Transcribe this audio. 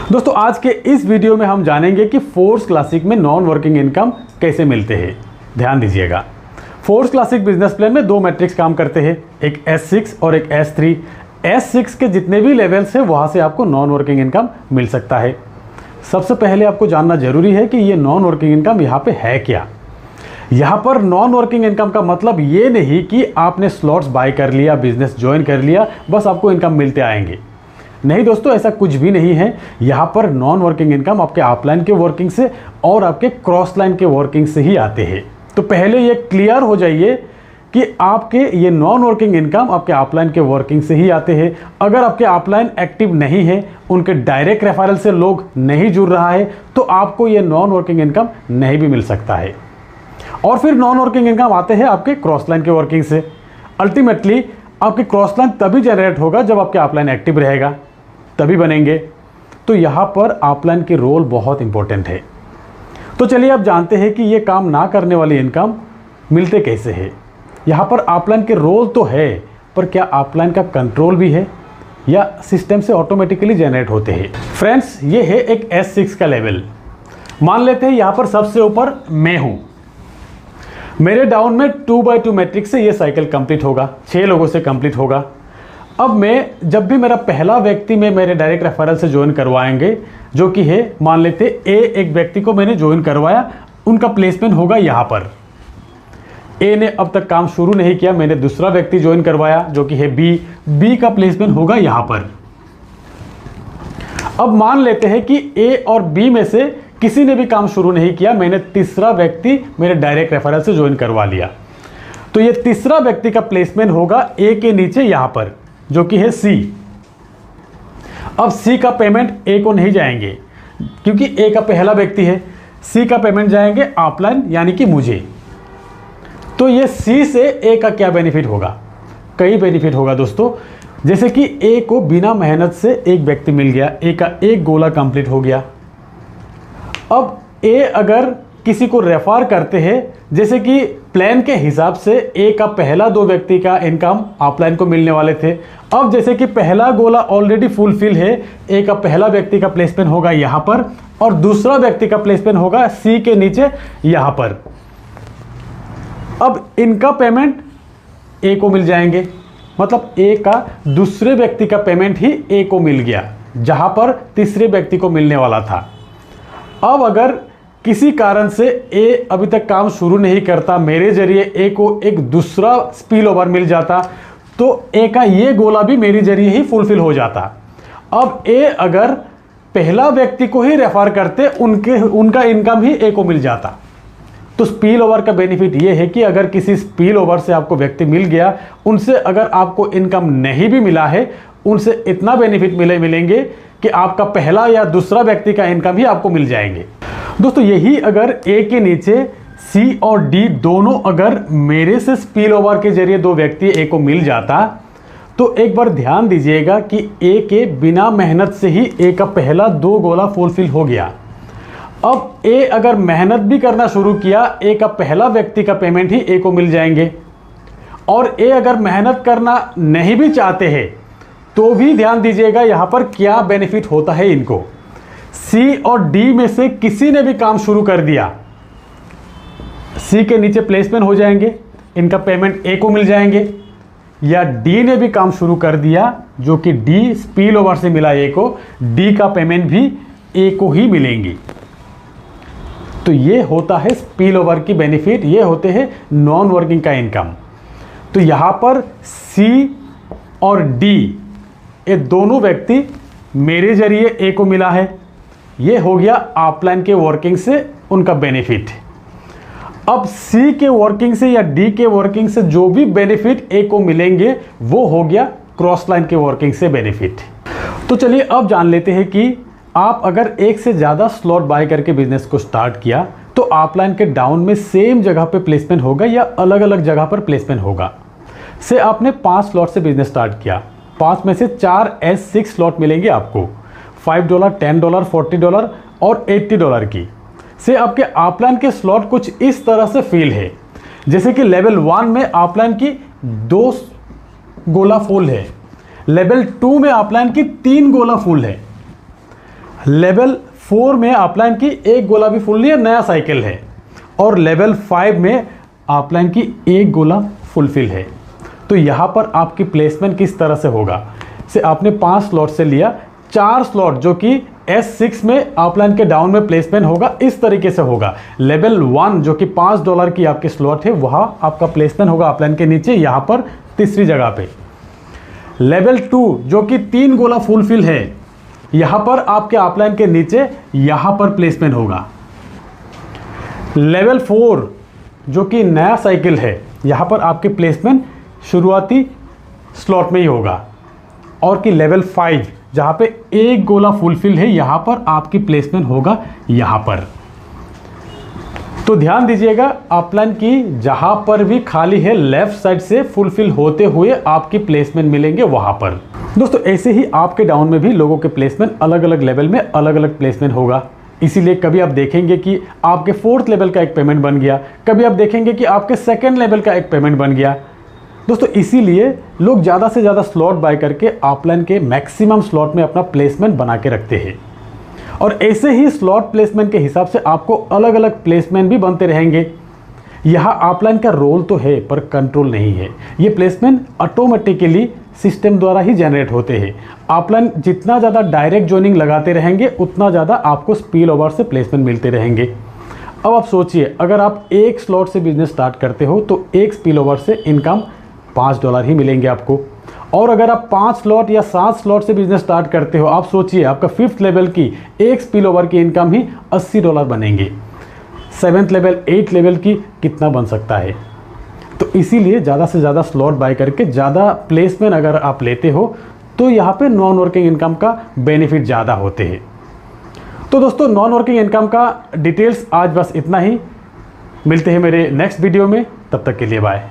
दोस्तों आज के इस वीडियो में हम जानेंगे कि फोर्स क्लासिक में नॉन वर्किंग इनकम कैसे मिलते हैं। ध्यान दीजिएगा, फोर्स क्लासिक बिजनेस प्लान में दो मैट्रिक्स काम करते हैं, एक S6 और एक S3। S6 के जितने भी लेवल्स हैं वहां से आपको नॉन वर्किंग इनकम मिल सकता है। सबसे पहले आपको जानना जरूरी है कि ये नॉन वर्किंग इनकम यहाँ पे है क्या। यहाँ पर नॉन वर्किंग इनकम का मतलब ये नहीं कि आपने स्लॉट्स बाय कर लिया, बिजनेस ज्वाइन कर लिया, बस आपको इनकम मिलते आएंगे। नहीं दोस्तों, ऐसा कुछ भी नहीं है। यहाँ पर नॉन वर्किंग इनकम आपके अपलाइन के वर्किंग से और आपके क्रॉस लाइन के वर्किंग से ही आते हैं। तो पहले ये क्लियर हो जाइए कि आपके ये नॉन वर्किंग इनकम आपके अपलाइन के वर्किंग से ही आते हैं। अगर आपके अपलाइन एक्टिव नहीं है, उनके डायरेक्ट रेफरल से लोग नहीं जुड़ रहा है, तो आपको ये नॉन वर्किंग इनकम नहीं भी मिल सकता है। और फिर नॉन वर्किंग इनकम आते हैं आपके क्रॉस लाइन के वर्किंग से। अल्टीमेटली आपके क्रॉस लाइन तभी जनरेट होगा जब आपके अपलाइन एक्टिव रहेगा, तभी बनेंगे। तो यहाँ पर अपलाइन की रोल बहुत इंपॉर्टेंट है। तो चलिए अब जानते हैं कि ये काम ना करने वाली इनकम मिलते कैसे है। यहाँ पर अपलाइन के रोल तो है, पर क्या अपलाइन का कंट्रोल भी है या सिस्टम से ऑटोमेटिकली जनरेट होते हैं। फ्रेंड्स, ये है एक S6 का लेवल। मान लेते हैं यहाँ पर सबसे ऊपर मैं हूँ, मेरे डाउन में 2x2 मैट्रिक्स से ये साइकिल कंप्लीट होगा, 6 लोगों से कंप्लीट होगा। अब मैं जब भी मेरा पहला व्यक्ति में मेरे डायरेक्ट रेफरल से ज्वाइन करवाएंगे, जो कि है मान लेते ए, एक व्यक्ति को मैंने ज्वाइन करवाया, उनका प्लेसमेंट होगा यहाँ पर। ए ने अब तक काम शुरू नहीं किया, मैंने दूसरा व्यक्ति ज्वाइन करवाया जो कि है बी का प्लेसमेंट होगा यहाँ पर। अब मान लेते हैं कि ए और बी में से किसी ने भी काम शुरू नहीं किया, मैंने तीसरा व्यक्ति मेरे डायरेक्ट रेफरल से ज्वाइन करवा लिया। तो ये तीसरा व्यक्ति का प्लेसमेंट होगा ए के नीचे यहाँ पर, जो कि है सी। अब सी का पेमेंट ए को नहीं जाएंगे क्योंकि ए का पहला व्यक्ति है। सी का पेमेंट जाएंगे अपलाइन यानी कि मुझे। तो ये सी से ए का क्या बेनिफिट होगा? कई बेनिफिट होगा दोस्तों। जैसे कि ए को बिना मेहनत से एक व्यक्ति मिल गया, ए का एक गोला कंप्लीट हो गया। अब ए अगर किसी को रेफर करते हैं, जैसे कि प्लान के हिसाब से ए का पहला 2 व्यक्ति का इनकम अपलाइन को मिलने वाले थे। अब जैसे कि पहला गोला ऑलरेडी फुलफिल है, ए का पहला व्यक्ति का प्लेसमेंट होगा यहाँ पर और दूसरा व्यक्ति का प्लेसमेंट होगा सी के नीचे यहाँ पर। अब इनका पेमेंट ए को मिल जाएंगे, मतलब ए का दूसरे व्यक्ति का पेमेंट ही ए को मिल गया, जहां पर तीसरे व्यक्ति को मिलने वाला था। अब अगर किसी कारण से ए अभी तक काम शुरू नहीं करता, मेरे जरिए ए को एक दूसरा स्पिल ओवर मिल जाता, तो ए का ये गोला भी मेरे जरिए ही फुलफिल हो जाता। अब ए अगर पहला व्यक्ति को ही रेफर करते, उनका इनकम ही ए को मिल जाता। तो स्पिल ओवर का बेनिफिट ये है कि अगर किसी स्पिल ओवर से आपको व्यक्ति मिल गया, उनसे अगर आपको इनकम नहीं भी मिला है, उनसे इतना बेनिफिट मिलेंगे कि आपका पहला या दूसरा व्यक्ति का इनकम ही आपको मिल जाएंगे। दोस्तों यही अगर ए के नीचे सी और डी दोनों अगर मेरे से स्पिल ओवर के जरिए 2 व्यक्ति ए को मिल जाता, तो एक बार ध्यान दीजिएगा कि ए के बिना मेहनत से ही ए का पहला 2 गोला फुलफिल हो गया। अब ए अगर मेहनत भी करना शुरू किया, ए का पहला व्यक्ति का पेमेंट ही ए को मिल जाएंगे। और ए अगर मेहनत करना नहीं भी चाहते हैं, तो भी ध्यान दीजिएगा यहाँ पर क्या बेनिफिट होता है इनको। सी और डी में से किसी ने भी काम शुरू कर दिया, सी के नीचे प्लेसमेंट हो जाएंगे, इनका पेमेंट ए को मिल जाएंगे। या डी ने भी काम शुरू कर दिया, जो कि डी स्पिल ओवर से मिला ए को, डी का पेमेंट भी ए को ही मिलेंगी। तो ये होता है स्पिल ओवर की बेनिफिट, ये होते हैं नॉन वर्किंग का इनकम। तो यहाँ पर सी और डी ये दोनों व्यक्ति मेरे जरिए ए को मिला है, ये हो गया अपलाइन के वर्किंग से उनका बेनिफिट। अब सी के वर्किंग से या डी के वर्किंग से जो भी बेनिफिट ए को मिलेंगे, वो हो गया क्रॉस लाइन के वर्किंग से बेनिफिट। तो चलिए अब जान लेते हैं कि आप अगर एक से ज़्यादा स्लॉट बाय करके बिजनेस को स्टार्ट किया, तो अपलाइन के डाउन में सेम जगह पे प्लेसमेंट होगा या अलग अलग जगह पर प्लेसमेंट होगा। से आपने 5 स्लॉट से बिजनेस स्टार्ट किया, 5 में से 4 S6 स्लॉट मिलेंगे आपको, $5, $10, $40 और $80 की। से आपके अपलाइन के स्लॉट कुछ इस तरह से फील है, जैसे कि लेवल 1 में अपलाइन की 2 गोला फुल है, लेवल 2 में अपलाइन की 3 गोला फुल है। लेवल 4 में अपलाइन की एक गोला भी फुल नहीं है, नया साइकिल है। और लेवल 5 में अपलाइन की एक गोला फुलफिल है। तो यहाँ पर आपकी प्लेसमेंट किस तरह से होगा, से आपने 5 स्लॉट से लिया, 4 स्लॉट जो कि S6 में अपलाइन के डाउन में प्लेसमेंट होगा, इस तरीके से होगा। लेवल 1 जो कि $5 की आपकी स्लॉट है, वहाँ आपका प्लेसमेंट होगा अपलाइन के नीचे, यहाँ पर तीसरी जगह पे। लेवल 2 जो कि 3 गोला फुलफिल है, यहाँ पर आपके अपलाइन के नीचे यहाँ पर प्लेसमेंट होगा। लेवल 4 जो कि नया साइकिल है, यहाँ पर आपके प्लेसमेंट शुरुआती स्लॉट में ही होगा। और कि लेवल 5 जहाँ पे एक गोला फुलफिल है, यहाँ पर आपकी प्लेसमेंट होगा यहाँ पर। तो ध्यान दीजिएगा, अपलाइन की जहाँ पर भी खाली है लेफ्ट साइड से फुलफिल होते हुए आपकी प्लेसमेंट मिलेंगे वहाँ पर। दोस्तों ऐसे ही आपके डाउन में भी लोगों के प्लेसमेंट अलग अलग लेवल में अलग अलग प्लेसमेंट होगा। इसीलिए कभी आप देखेंगे कि आपके 4th लेवल का एक पेमेंट बन गया, कभी आप देखेंगे कि आपके 2nd लेवल का एक पेमेंट बन गया। दोस्तों इसीलिए लोग ज़्यादा से ज़्यादा स्लॉट बाय करके अपलाइन के मैक्सिमम स्लॉट में अपना प्लेसमेंट बना के रखते हैं। और ऐसे ही स्लॉट प्लेसमेंट के हिसाब से आपको अलग अलग प्लेसमेंट भी बनते रहेंगे। यहाँ अपलाइन का रोल तो है पर कंट्रोल नहीं है। ये प्लेसमेंट ऑटोमेटिकली सिस्टम द्वारा ही जनरेट होते हैं। अपलाइन जितना ज़्यादा डायरेक्ट जॉइनिंग लगाते रहेंगे, उतना ज़्यादा आपको स्पिल ओवर से प्लेसमेंट मिलते रहेंगे। अब आप सोचिए, अगर आप एक स्लॉट से बिजनेस स्टार्ट करते हो तो एक स्पिल ओवर से इनकम $5 ही मिलेंगे आपको। और अगर आप 5 स्लॉट या 7 स्लॉट से बिजनेस स्टार्ट करते हो, आप सोचिए आपका 5th लेवल की एक स्पिल ओवर की इनकम ही $80 बनेंगे। 7th लेवल 8th लेवल की कितना बन सकता है। तो इसीलिए ज़्यादा से ज़्यादा स्लॉट बाय करके ज़्यादा प्लेसमेंट अगर आप लेते हो तो यहाँ पे नॉन वर्किंग इनकम का बेनिफिट ज़्यादा होते हैं। तो दोस्तों नॉन वर्किंग इनकम का डिटेल्स आज बस इतना ही। मिलते हैं मेरे नेक्स्ट वीडियो में, तब तक के लिए बाय।